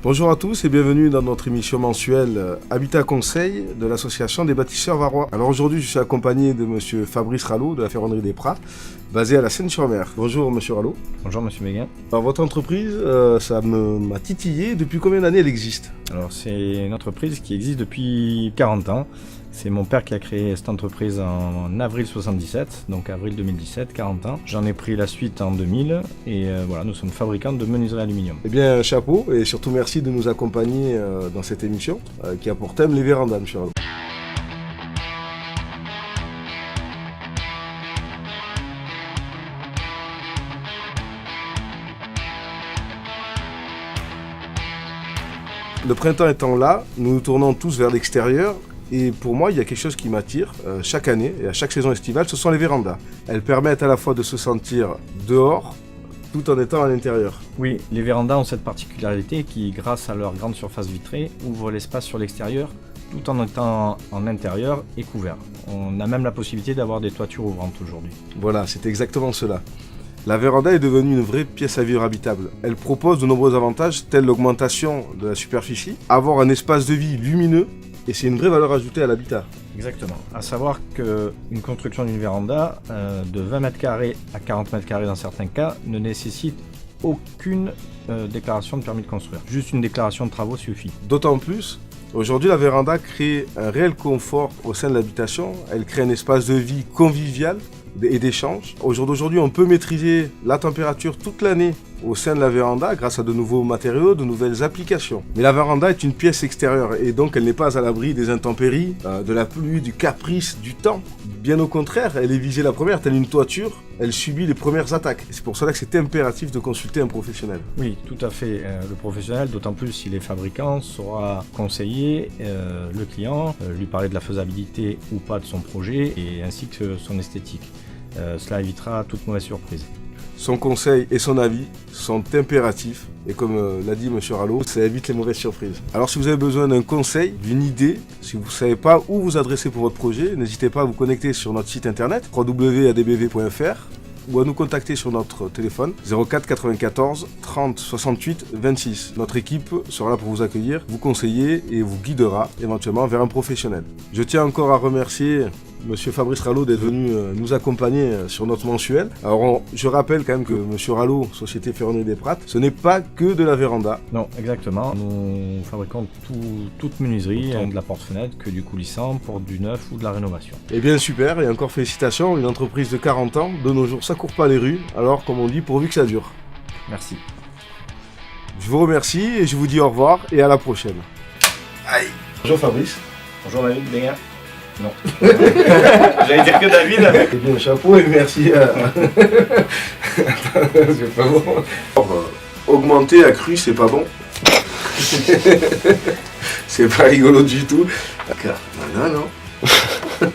Bonjour à tous et bienvenue dans notre émission mensuelle Habitat Conseil de l'association des bâtisseurs varois. Alors aujourd'hui, je suis accompagné de monsieur Fabrice Rallo de la Ferronnerie des Prats, basée à la Seine-sur-Mer. Bonjour monsieur Rallo. Bonjour monsieur Béguin. Alors votre entreprise, ça m'a titillé. Depuis combien d'années elle existe? Alors c'est une entreprise qui existe depuis 40 ans. C'est mon père qui a créé cette entreprise en avril 77, donc avril 2017, 40 ans. J'en ai pris la suite en 2000 et voilà, nous sommes fabricants de menuiserie aluminium. Eh bien, chapeau et surtout merci de nous accompagner dans cette émission qui a pour thème les vérandas, monsieur Rallo. Le printemps étant là, nous nous tournons tous vers l'extérieur. Et pour moi, il y a quelque chose qui m'attire chaque année et à chaque saison estivale, ce sont les vérandas. Elles permettent à la fois de se sentir dehors tout en étant à l'intérieur. Oui, les vérandas ont cette particularité qui, grâce à leur grande surface vitrée, ouvrent l'espace sur l'extérieur tout en étant en intérieur et couvert. On a même la possibilité d'avoir des toitures ouvrantes aujourd'hui. Voilà, c'est exactement cela. La véranda est devenue une vraie pièce à vivre habitable. Elle propose de nombreux avantages tels l'augmentation de la superficie, avoir un espace de vie lumineux, et c'est une vraie valeur ajoutée à l'habitat. Exactement. À savoir qu'une construction d'une véranda de 20 mètres carrés à 40 mètres carrés dans certains cas ne nécessite aucune déclaration de permis de construire. Juste une déclaration de travaux suffit. D'autant plus, aujourd'hui la véranda crée un réel confort au sein de l'habitation. Elle crée un espace de vie convivial et d'échange. Aujourd'hui, on peut maîtriser la température toute l'année au sein de la véranda grâce à de nouveaux matériaux, de nouvelles applications. Mais la véranda est une pièce extérieure et donc elle n'est pas à l'abri des intempéries, de la pluie, du caprice, du temps. Bien au contraire, elle est visée la première, telle une toiture, elle subit les premières attaques. C'est pour cela que c'est impératif de consulter un professionnel. Oui, tout à fait. Le professionnel, d'autant plus s'il est fabricant, saura conseiller le client, lui parler de la faisabilité ou pas de son projet et ainsi que son esthétique. Cela évitera toute mauvaise surprise. Son conseil et son avis sont impératifs et comme l'a dit M. Rallo, ça évite les mauvaises surprises. Alors si vous avez besoin d'un conseil, d'une idée, si vous ne savez pas où vous adresser pour votre projet, n'hésitez pas à vous connecter sur notre site internet www.adbv.fr ou à nous contacter sur notre téléphone 04 94 30 68 26. Notre équipe sera là pour vous accueillir, vous conseiller et vous guidera éventuellement vers un professionnel. Je tiens encore à remercier Monsieur Fabrice Rallo d'être venu nous accompagner sur notre mensuel. Alors je rappelle quand même que Monsieur Rallo, Société Ferronnerie des Prats, ce n'est pas que de la véranda. Non, exactement. Nous fabriquons toute menuiserie, de la porte-fenêtre, que du coulissant, pour du neuf ou de la rénovation. Eh bien super, et encore félicitations, une entreprise de 40 ans, de nos jours ça court pas les rues, alors comme on dit, pourvu que ça dure. Merci. Je vous remercie et je vous dis au revoir et à la prochaine. Aïe. Bonjour Fabrice. Bonjour David Béguin. Non. J'allais dire que David. Eh bien, chapeau et merci. C'est pas bon. Augmenter à cru, c'est pas bon. C'est pas rigolo du tout. Non, non.